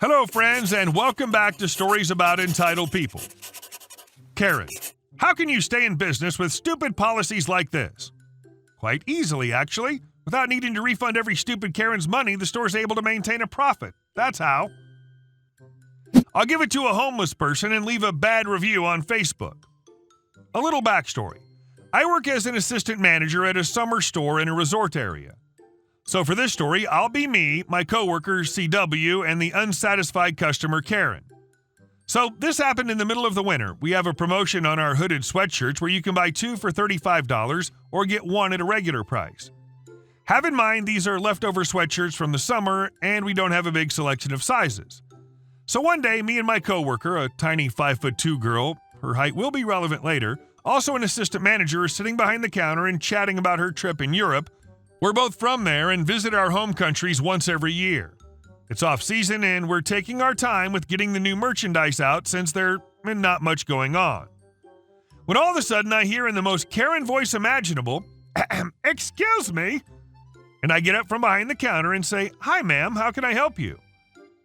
Hello, friends, and welcome back to Stories About Entitled People. Karen, how can you stay in business with stupid policies like this? Quite easily, actually. Without needing to refund every stupid Karen's money, the store's able to maintain a profit. That's how. I'll give it to a homeless person and leave a bad review on Facebook. A little backstory. I work as an assistant manager at a summer store in a resort area. So for this story, I'll be me, my coworker CW, and the unsatisfied customer Karen. So this happened in the middle of the winter. We have a promotion on our hooded sweatshirts where you can buy 2 for $35 or get 1 at a regular price. Have in mind these are leftover sweatshirts from the summer and we don't have a big selection of sizes. So one day, me and my coworker, a tiny 5'2" girl, her height will be relevant later, also an assistant manager, is sitting behind the counter and chatting about her trip in Europe. We're both from there and visit our home countries once every year. It's off-season and we're taking our time with getting the new merchandise out since there's not much going on. When all of a sudden I hear in the most Karen voice imaginable, "Excuse me," and I get up from behind the counter and say, "Hi ma'am, how can I help you?"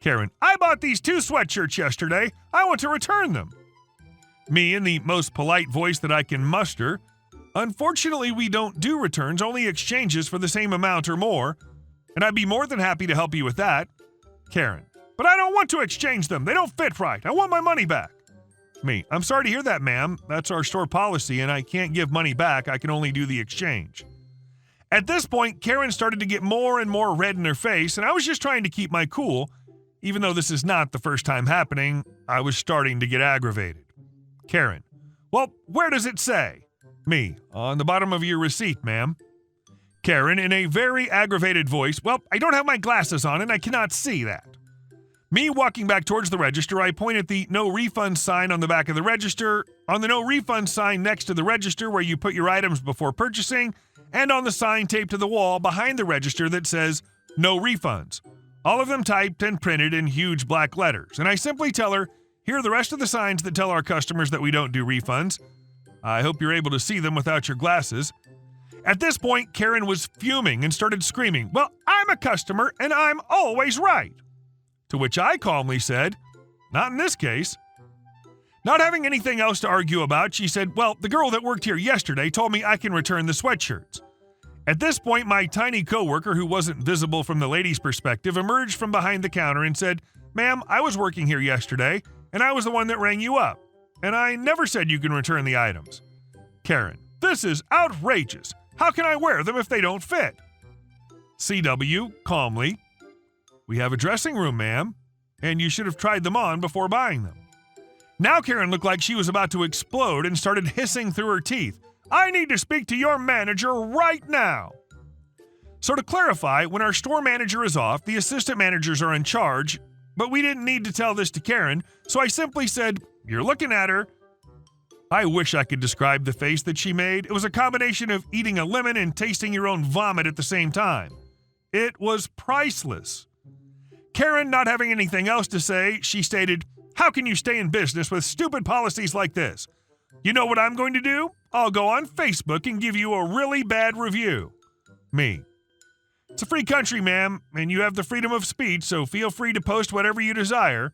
Karen, "I bought these 2 sweatshirts yesterday. I want to return them." Me, in the most polite voice that I can muster, "Unfortunately, we don't do returns, only exchanges for the same amount or more, and I'd be more than happy to help you with that." Karen, "But I don't want to exchange them. They don't fit right. I want my money back." Me, "I'm sorry to hear that, ma'am. That's our store policy, and I can't give money back. I can only do the exchange." At this point, Karen started to get more and more red in her face, and I was just trying to keep my cool. Even though this is not the first time happening, I was starting to get aggravated. Karen, "Well, where does it say?" Me, "On the bottom of your receipt, ma'am." Karen, in a very aggravated voice, "Well, I don't have my glasses on and I cannot see that." Me walking back towards the register, I point at the no refund sign on the back of the register, on the no refund sign next to the register where you put your items before purchasing, and on the sign taped to the wall behind the register that says, "No refunds." All of them typed and printed in huge black letters. And I simply tell her, "Here are the rest of the signs that tell our customers that we don't do refunds. I hope you're able to see them without your glasses." At this point, Karen was fuming and started screaming, "Well, I'm a customer and I'm always right." To which I calmly said, "Not in this case." Not having anything else to argue about, she said, "Well, the girl that worked here yesterday told me I can return the sweatshirts." At this point, my tiny coworker, who wasn't visible from the lady's perspective, emerged from behind the counter and said, "Ma'am, I was working here yesterday, and I was the one that rang you up, and I never said you can return the items." Karen, "This is outrageous. How can I wear them if they don't fit?" CW, calmly, "We have a dressing room, ma'am, and you should have tried them on before buying them." Now Karen looked like she was about to explode and started hissing through her teeth, "I need to speak to your manager right now." So to clarify, when our store manager is off, the assistant managers are in charge, but we didn't need to tell this to Karen, so I simply said, "You're looking at her." I wish I could describe the face that she made. It was a combination of eating a lemon and tasting your own vomit at the same time. It was priceless. Karen, not having anything else to say, she stated, "How can you stay in business with stupid policies like this? You know what I'm going to do? I'll go on Facebook and give you a really bad review." Me, "It's a free country, ma'am, and you have the freedom of speech, so feel free to post whatever you desire."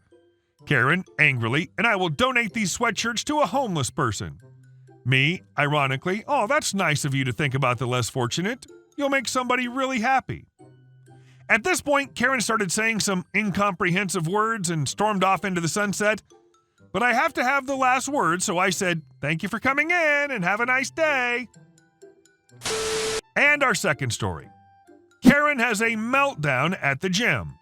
Karen, angrily, "And I will donate these sweatshirts to a homeless person." Me, ironically, "Oh, that's nice of you to think about the less fortunate. You'll make somebody really happy." At this point, Karen started saying some incomprehensive words and stormed off into the sunset. But I have to have the last word, so I said, "Thank you for coming in and have a nice day." And our second story. Karen has a meltdown at the gym.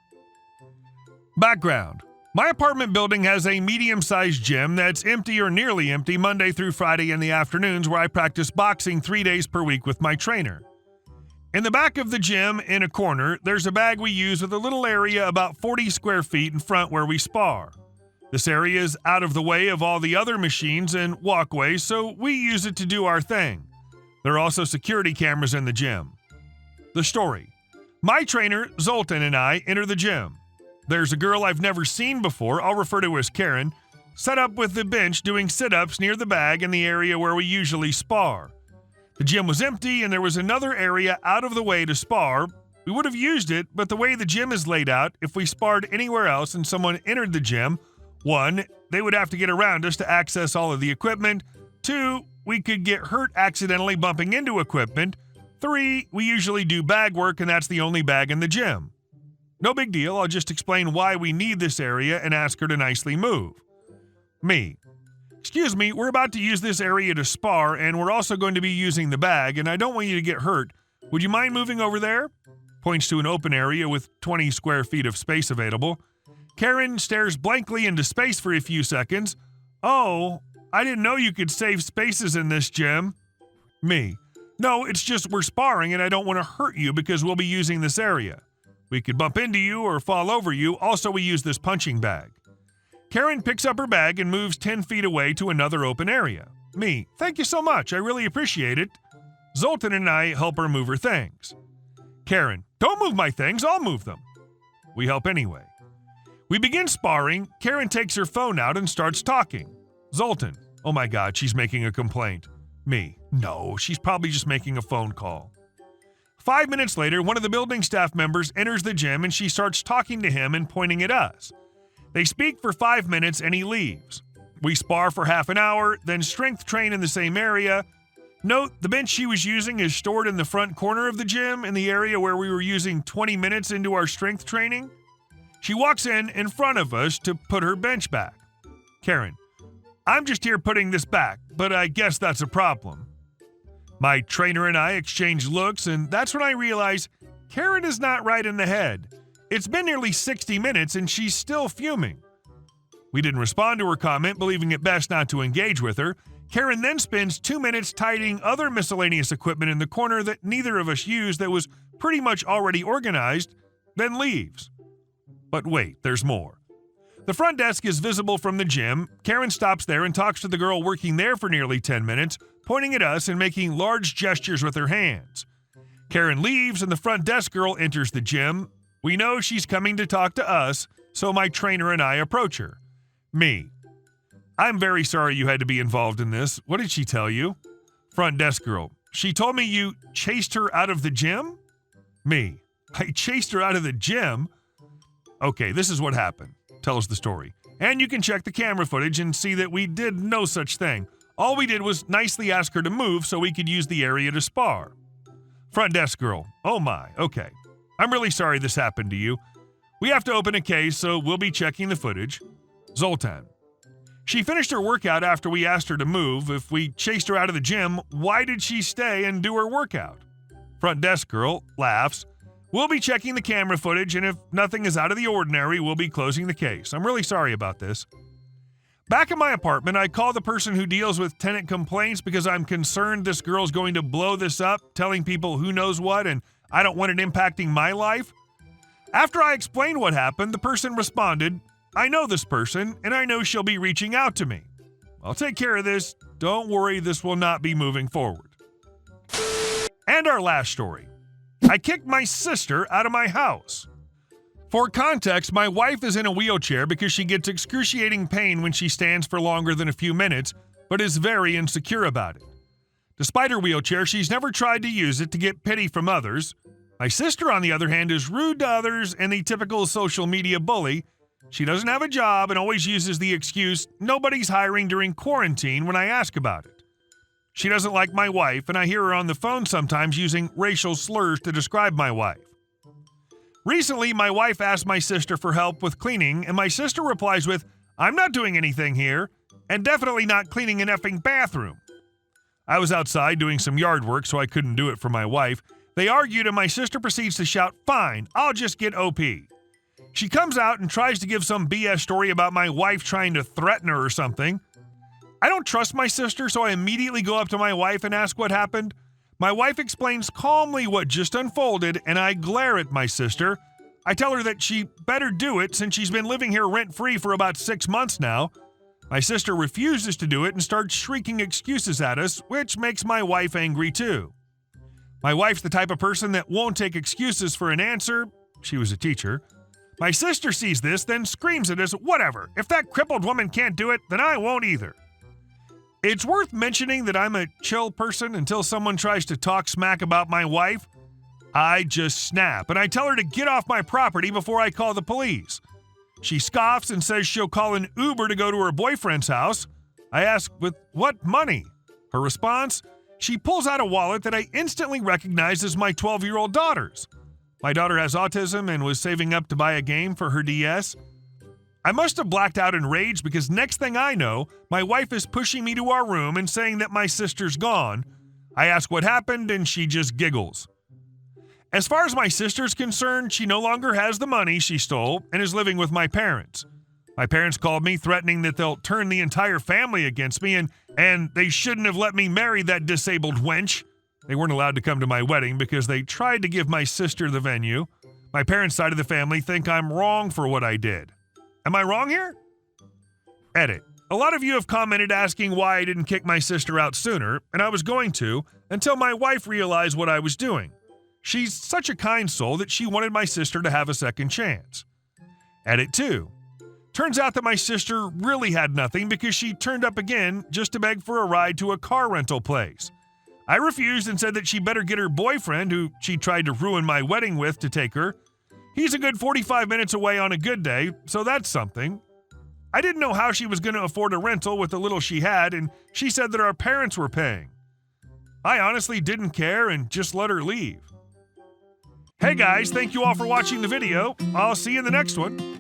Background. My apartment building has a medium-sized gym that's empty or nearly empty Monday through Friday in the afternoons, where I practice boxing 3 days per week with my trainer. In the back of the gym, in a corner, there's a bag we use with a little area about 40 square feet in front where we spar. This area is out of the way of all the other machines and walkways, so we use it to do our thing. There are also security cameras in the gym. The story. My trainer, Zoltan, and I enter the gym. There's a girl I've never seen before, I'll refer to her as Karen, set up with the bench doing sit-ups near the bag in the area where we usually spar. The gym was empty and there was another area out of the way to spar, We would have used it, but the way the gym is laid out, if we sparred anywhere else and someone entered the gym, 1, they would have to get around us to access all of the equipment. 2, we could get hurt accidentally bumping into equipment. 3, we usually do bag work and that's the only bag in the gym. No big deal, I'll just explain why we need this area and ask her to nicely move. Me. Excuse me, we're about to use this area to spar and we're also going to be using the bag and I don't want you to get hurt. Would you mind moving over there? Points to an open area with 20 square feet of space available. Karen stares blankly into space for a few seconds. Oh, I didn't know you could save spaces in this gym. Me. No, it's just we're sparring and I don't want to hurt you because we'll be using this area. We could bump into you or fall over you. Also, we use this punching bag. Karen picks up her bag and moves 10 feet away to another open area. Me. Thank you so much. I really appreciate it. Zoltan and I help her move her things. Karen. Don't move my things. I'll move them. We help anyway. We begin sparring. Karen takes her phone out and starts talking. Zoltan. Oh my God, she's making a complaint. Me. No, she's probably just making a phone call. 5 minutes later, one of the building staff members enters the gym and she starts talking to him and pointing at us. They speak for 5 minutes and he leaves. We spar for half an hour, then strength train in the same area. Note, the bench she was using is stored in the front corner of the gym in the area where we were using 20 minutes into our strength training. She walks in front of us to put her bench back. Karen. I'm just here putting this back, but I guess that's a problem. My trainer and I exchange looks, and that's when I realize Karen is not right in the head. It's been nearly 60 minutes, and she's still fuming. We didn't respond to her comment, believing it best not to engage with her. Karen then spends 2 minutes tidying other miscellaneous equipment in the corner that neither of us used that was pretty much already organized, then leaves. But wait, there's more. The front desk is visible from the gym. Karen stops there and talks to the girl working there for nearly 10 minutes, pointing at us and making large gestures with her hands. Karen leaves and the front desk girl enters the gym. We know she's coming to talk to us, so my trainer and I approach her. Me. I'm very sorry you had to be involved in this. What did she tell you? Front desk girl. She told me you chased her out of the gym? Me. I chased her out of the gym? Okay, this is what happened. Tells the story. And you can check the camera footage and see that we did no such thing. All we did was nicely ask her to move so we could use the area to spar. Front desk girl. Oh my, okay. I'm really sorry this happened to you. We have to open a case, so we'll be checking the footage. Zoltan. She finished her workout after we asked her to move. If we chased her out of the gym, why did she stay and do her workout? Front desk girl laughs. We'll be checking the camera footage, and if nothing is out of the ordinary, we'll be closing the case. I'm really sorry about this. Back in my apartment, I call the person who deals with tenant complaints because I'm concerned this girl's going to blow this up, telling people who knows what, and I don't want it impacting my life. After I explained what happened, the person responded, I know this person, and I know she'll be reaching out to me. I'll take care of this. Don't worry, this will not be moving forward. And our last story. I kicked my sister out of my house. For context, my wife is in a wheelchair because she gets excruciating pain when she stands for longer than a few minutes, but is very insecure about it. Despite her wheelchair, she's never tried to use it to get pity from others. My sister, on the other hand, is rude to others and the typical social media bully. She doesn't have a job and always uses the excuse, nobody's hiring during quarantine when I ask about it. She doesn't like my wife, and I hear her on the phone sometimes using racial slurs to describe my wife. Recently, my wife asked my sister for help with cleaning, and my sister replies with, I'm not doing anything here, and definitely not cleaning an effing bathroom. I was outside doing some yard work, so I couldn't do it for my wife. They argued, and my sister proceeds to shout, fine, I'll just get OP. She comes out and tries to give some BS story about my wife trying to threaten her or something. I don't trust my sister, so I immediately go up to my wife and ask what happened. My wife explains calmly what just unfolded, and I glare at my sister. I tell her that she better do it since she's been living here rent-free for about 6 months now. My sister refuses to do it and starts shrieking excuses at us, which makes my wife angry too. My wife's the type of person that won't take excuses for an answer. She was a teacher. My sister sees this, then screams at us, whatever, if that crippled woman can't do it, then I won't either. It's worth mentioning that I'm a chill person until someone tries to talk smack about my wife. I just snap, and I tell her to get off my property before I call the police. She scoffs and says she'll call an Uber to go to her boyfriend's house. I ask, with what money? Her response? She pulls out a wallet that I instantly recognize as my 12-year-old daughter's. My daughter has autism and was saving up to buy a game for her DS. I must have blacked out in rage because next thing I know, my wife is pushing me to our room and saying that my sister's gone. I ask what happened and she just giggles. As far as my sister's concerned, she no longer has the money she stole and is living with my parents. My parents called me threatening that they'll turn the entire family against me and they shouldn't have let me marry that disabled wench. They weren't allowed to come to my wedding because they tried to give my sister the venue. My parents' side of the family think I'm wrong for what I did. Am I wrong here? Edit. A lot of you have commented asking why I didn't kick my sister out sooner, and I was going to until my wife realized what I was doing. She's such a kind soul that she wanted my sister to have a second chance. Edit 2. Turns out that my sister really had nothing because she turned up again just to beg for a ride to a car rental place. I refused and said that she better get her boyfriend, who she tried to ruin my wedding with, to take her. He's a good 45 minutes away on a good day, so that's something. I didn't know how she was going to afford a rental with the little she had, and she said that our parents were paying. I honestly didn't care and just let her leave. Hey guys, thank you all for watching the video. I'll see you in the next one.